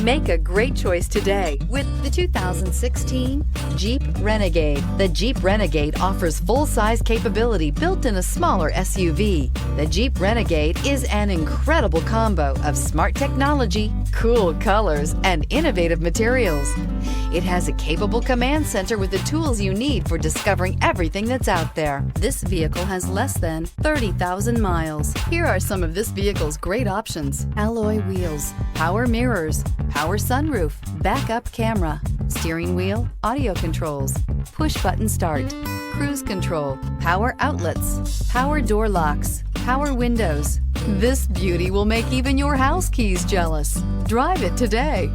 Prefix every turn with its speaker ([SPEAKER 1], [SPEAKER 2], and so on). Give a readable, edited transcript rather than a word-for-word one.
[SPEAKER 1] Make a great choice today with the 2016 Jeep Renegade. The Jeep Renegade offers full-size capability built in a smaller SUV. The Jeep Renegade is an incredible combo of smart technology, cool colors, and innovative materials. It has a capable command center with the tools you need for discovering everything that's out there. This vehicle has less than 30,000 miles. Here are some of this vehicle's great options: alloy wheels, power mirrors, power sunroof, backup camera, steering wheel audio controls, push button start, cruise control, power outlets, power door locks, power windows. This beauty will make even your house keys jealous. Drive it today.